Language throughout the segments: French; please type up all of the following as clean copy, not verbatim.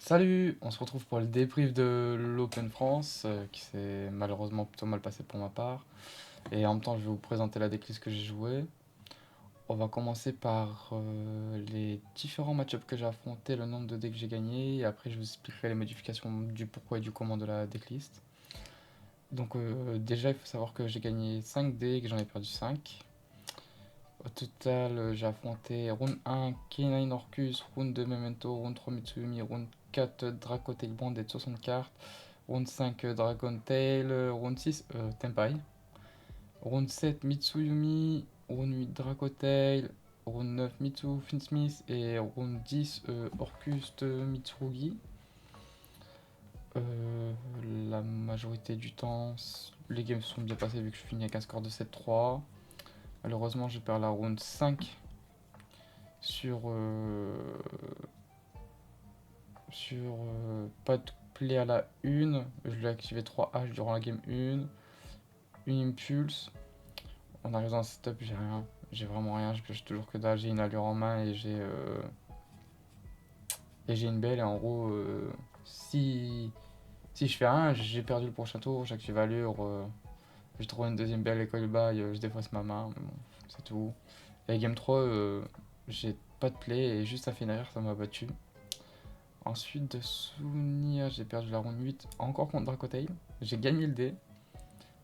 Salut, on se retrouve pour le débrief de l'Open France, qui s'est malheureusement plutôt mal passé pour ma part. Et en même temps, je vais vous présenter la decklist que j'ai jouée. On va commencer par les différents match-ups que j'ai affrontés, le nombre de decks que j'ai gagné, et après je vous expliquerai les modifications du pourquoi et du comment de la decklist. Donc déjà, il faut savoir que j'ai gagné 5 decks, et que j'en ai perdu 5. Au total, j'ai affronté Round 1 K9 Orcus, Round 2 Memento, Round 3 Mitsumi, Round 4 Draco Tailband et 60 cartes, Round 5 Dragon Tail, Round 6 Tenpai, Round 7 Mitsuyumi, Round 8 Draco Tail, Round 9 Mitsu Finsmith et Round 10 Orcus Mitsurugi. Euh, la majorité du temps, les games se sont bien passés vu que je finis avec un score de 7-3. Malheureusement, j'ai perdu la round 5 sur, pas de play à la 1. Je l'ai activé 3 H durant la game 1. Une impulse. En arrivant dans le setup, j'ai rien. J'ai vraiment rien. Je pioche toujours que dalle. J'ai une allure en main et j'ai une belle. Et en gros, si je fais rien, j'ai perdu le prochain tour. J'active allure. Je trouve une deuxième belle école bail. Je défausse ma main. Mais bon, c'est tout. Et game 3, j'ai pas de play. Et juste ça fait une arrière, ça m'a battu. Ensuite de souvenir, j'ai perdu la round 8 encore contre Dracotail. J'ai gagné le dé.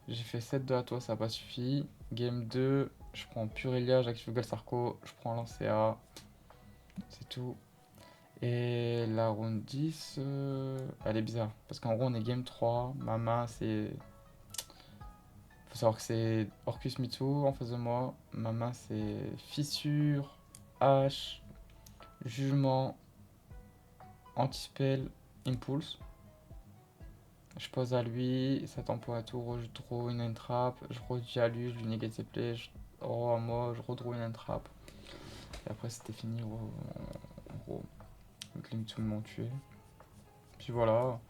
J'ai fait 7-2 à toi, ça n'a pas suffi. Game 2, je prends Purelia, j'active Golsarko, je prends Lancea, c'est tout. Et la round 10, elle est bizarre. Parce qu'en gros, on est game 3. Ma main, c'est. Faut savoir que c'est Orcus Mitsu en face de moi. Ma main, c'est Fissure, Hache, Jugement, Antispell, Impulse. Je pose à lui, ça tempo à tour, je draw une entrap, je redis à lui, je lui négative ses plays, je draw à moi, je redraw une entrap. Et après c'était fini en gros. Donc les Mitsumi m'ont tué. Puis voilà,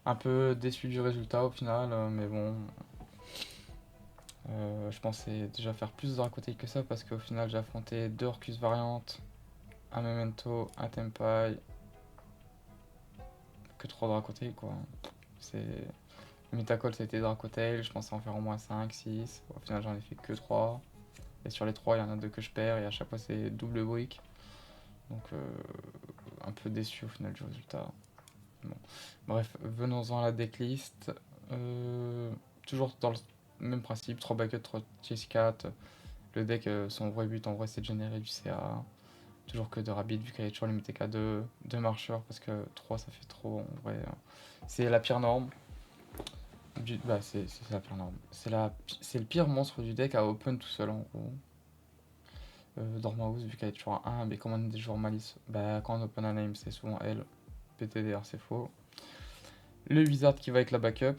un peu déçu du résultat au final, mais bon. Je pensais déjà faire plus de Dracotail que ça parce qu'au final j'ai affronté 2 Orcus variantes, un Memento, un Tenpai, que 3 Dracotail quoi. C'est. Le Metacall c'était Dracotail, je pensais en faire au moins 5, 6. Au final j'en ai fait que 3. Et sur les 3 il y en a 2 que je perds et à chaque fois c'est double brick. Donc un peu déçu au final du résultat. Bon. Bref, venons-en à la decklist. Toujours dans le même principe, 3 backups, 3 chase 4. Le deck, son vrai but en vrai c'est de générer du CA. Toujours que de Rabbit vu qu'elle est toujours limitée qu'à 2 marcheurs parce que 3 ça fait trop en vrai. C'est la pire norme. Bah c'est la pire norme. C'est le pire monstre du deck à open tout seul en gros. Dormouse vu qu'elle est toujours à 1, mais comme on est des joueurs malice, bah quand on open un name c'est souvent elle. PTDR c'est faux. Le wizard qui va avec la backup.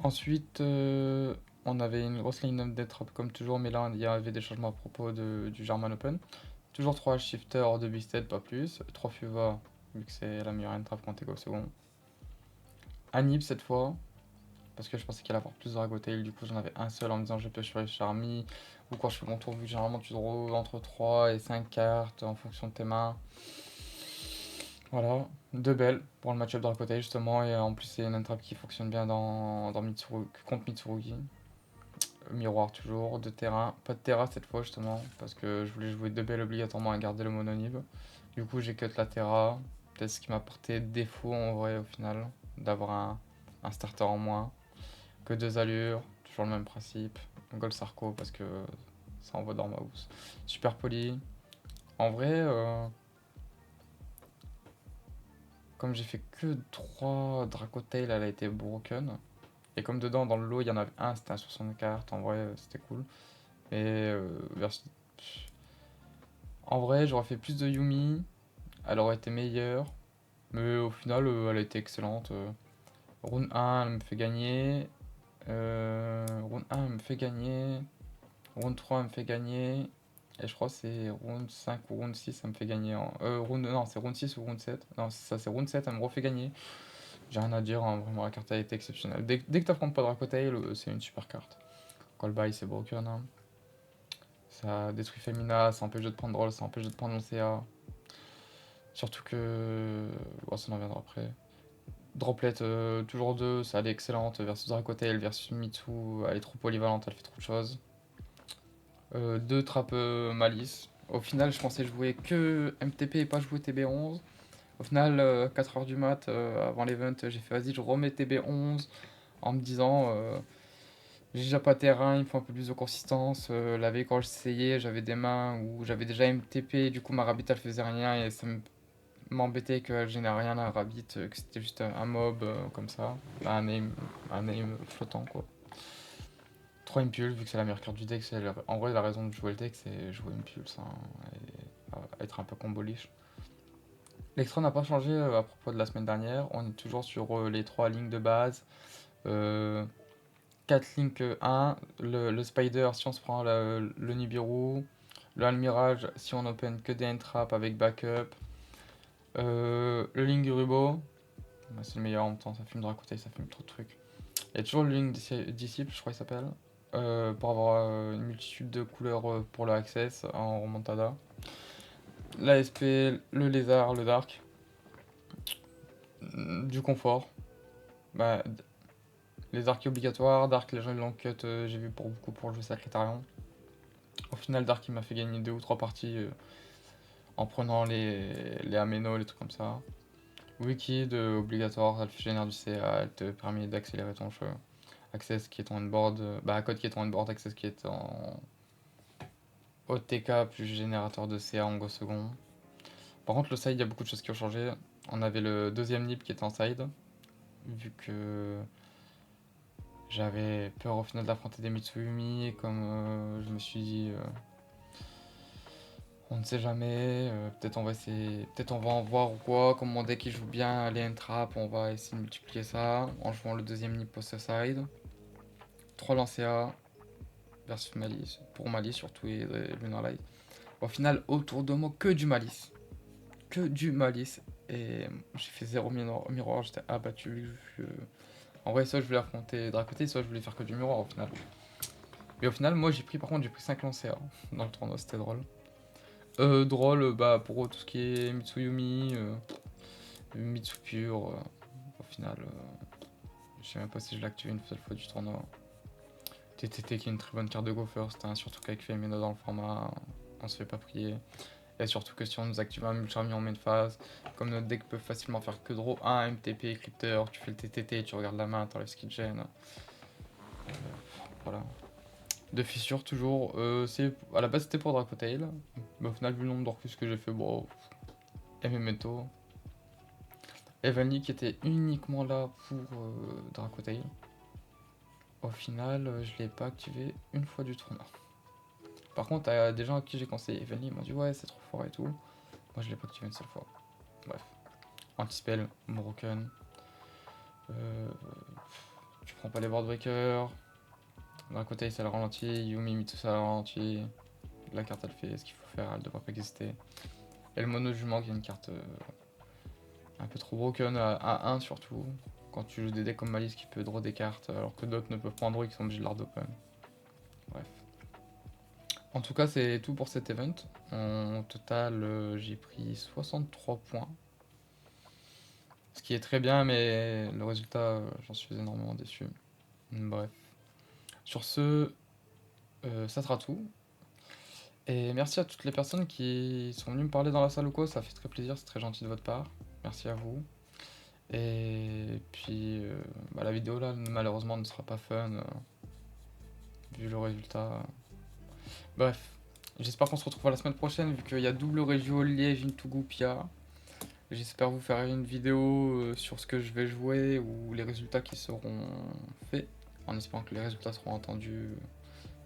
Ensuite on avait une grosse line-up death trap comme toujours, mais là il y avait des changements à propos du German Open. Toujours 3 shifter hors de Beasted, pas plus. 3 Fuva vu que c'est la meilleure entrap quand t'es go second. Anib cette fois, parce que je pensais qu'il allait avoir plus de Dragotail, du coup j'en avais un seul en me disant je pioche sur les Charmy, ou quand je fais mon tour, vu que généralement tu draws entre 3 et 5 cartes en fonction de tes mains. Voilà, deux belles pour le match-up Dracotail justement, et en plus c'est une entrap qui fonctionne bien contre Mitsurugi. Miroir toujours, de terrain, pas de terra cette fois justement, parce que je voulais jouer deux belles obligatoirement à garder le mononib. Du coup j'ai cut la terra, peut-être ce qui m'a porté défaut en vrai au final, d'avoir un starter en moins. Que deux allures, toujours le même principe. Gold Sarko parce que ça envoie dans ma housse. Super poli. En vrai, comme j'ai fait que 3 Dracotail, elle a été broken. Et comme dedans, dans le lot, il y en avait un, c'était un 60 cartes. En vrai, c'était cool. Et en vrai, j'aurais fait plus de Yumi. Elle aurait été meilleure. Mais au final, elle a été excellente. Round 1, elle me fait gagner. Round 1, elle me fait gagner. Round 3 elle me fait gagner. Et je crois que c'est round 5 ou round 6 ça me fait gagner. Non, c'est round 6 ou round 7. Non, c'est ça, c'est round 7 elle me refait gagner. J'ai rien à dire, hein, vraiment la carte a été exceptionnelle. Dès que t'affrontes pas Dracotail, c'est une super carte. Callby c'est broken. Hein. Ça détruit Femina, ça empêche de prendre roll, ça empêche de prendre mon CA. Surtout que. Bon, pense qu'on en viendra après. Droplet, toujours 2, ça elle est excellente, versus Dracotail, versus Mitsu, elle est trop polyvalente, elle fait trop de choses. 2 trappes Malice. Au final, je pensais jouer que MTP et pas jouer TB11. Au final, 4h du mat, avant l'event, j'ai fait vas-y, je remets TB11 en me disant j'ai déjà pas terrain, il me faut un peu plus de consistance. La veille, quand j'essayais, j'avais des mains où j'avais déjà MTP, du coup ma rabbit elle faisait rien et m'embêtait qu'elle génère rien à rabbit, que c'était juste un mob comme ça, un aim flottant quoi. 3 impulse, vu que c'est la meilleure carte du deck, en vrai la raison de jouer le deck c'est jouer impulse, hein, et être un peu combo-liche. L'extra n'a pas changé à propos de la semaine dernière, on est toujours sur les 3 lignes de base. 4 Link 1, le Spider si on se prend le Nibiru, le Almirage si on open que des entraps avec backup, le Link Rubo, bah, c'est le meilleur en même temps, ça fume Dracotail, ça fume trop de trucs. Il y a toujours le Link Disciple, je crois qu'il s'appelle, pour avoir une multitude de couleurs pour le Access en remontada. L'ASP, le Lézard, le Dark, du confort. Bah, les arcs obligatoires, Dark les gens l'ont cut, j'ai vu pour beaucoup pour jouer Sacrétarion. Au final, Dark il m'a fait gagner 2 ou 3 parties en prenant les Ameno, les trucs comme ça. Wiki obligatoire, elle génère du CA, elle te permet d'accélérer ton jeu. Access qui est en on-board, code qui est en on-board, Access qui est en OTK plus générateur de CA en go second. Par contre, le side, il y a beaucoup de choses qui ont changé. On avait le deuxième nip qui était en side, vu que j'avais peur au final d'affronter des Mitsuyumi, et comme je me suis dit, on ne sait jamais, peut-être on va essayer, peut-être on va en voir ou quoi, comme mon deck il joue bien les entraps, on va essayer de multiplier ça en jouant le deuxième nip post-side. 3 lancers versus Malice, pour Malice surtout et Lunar Light. Au final, autour de moi, que du Malice. Que du Malice. Et j'ai fait 0 miroir, j'étais abattu. En vrai, soit je voulais affronter Dracoté, soit je voulais faire que du miroir au final. Mais au final, moi j'ai pris 5 lancers dans le tournoi, c'était drôle. Drôle, pour tout ce qui est Mitsuyumi, Mitsu pur, au final, je sais même pas si je l'ai activé une seule fois du tournoi. TTT qui est une très bonne carte de go first, hein, surtout qu'avec Femino dans le format, on se fait pas prier. Et surtout que si on nous active un Mulcharmy en main phase, comme notre deck peut facilement faire que draw 1 MTP, Crypter, tu fais le TTT, tu regardes la main, t'enlèves ce qui te gêne. Voilà. De fissures toujours, à la base c'était pour Dracotail, mais au final vu le nombre d'Orcus que j'ai fait, bon, Memento. Evanly qui était uniquement là pour Dracotail. Au final, je l'ai pas activé une fois du tournoi. Par contre, à des gens à qui j'ai conseillé Evanly, ils m'ont dit ouais, c'est trop fort et tout. Moi, je l'ai pas activé une seule fois. Bref. Anti-spell, Moroccan. Tu prends pas les board breakers. Dracotail, ça le ralentit. Yumi Mitsu, ça le ralentit. La carte, elle fait ce qu'il faut faire, elle devrait pas exister. Et le mono jument qui est une carte un peu trop broken à 1 surtout. Quand tu joues des decks comme Malice qui peut draw des cartes alors que d'autres ne peuvent pas en draw et qui sont obligés de l'hard open. Bref. En tout cas, c'est tout pour cet event. En total, j'ai pris 63 points. Ce qui est très bien, mais le résultat, j'en suis énormément déçu. Bref. Sur ce, ça sera tout. Et merci à toutes les personnes qui sont venues me parler dans la salle ou quoi, ça fait très plaisir, c'est très gentil de votre part. Merci à vous. Et puis la vidéo là malheureusement ne sera pas fun vu le résultat. Bref, j'espère qu'on se retrouvera la semaine prochaine vu qu'il y a double régio Liège into Goupia. J'espère vous faire une vidéo sur ce que je vais jouer ou les résultats qui seront faits, en espérant que les résultats seront entendus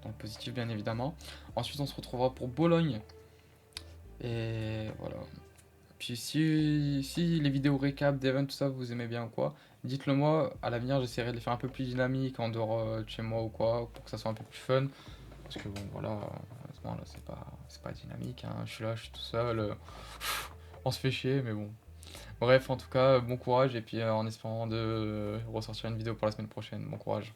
dans le positif bien évidemment. Ensuite on se retrouvera pour Bologne. Et voilà. Puis si les vidéos récap d'event, tout ça, vous aimez bien ou quoi, dites-le moi. À l'avenir, j'essaierai de les faire un peu plus dynamiques en dehors de chez moi ou quoi, pour que ça soit un peu plus fun. Parce que bon, voilà, honnêtement, là, c'est pas dynamique, hein. Je suis là, je suis tout seul. On se fait chier, mais bon. Bref, en tout cas, bon courage et puis en espérant de ressortir une vidéo pour la semaine prochaine. Bon courage.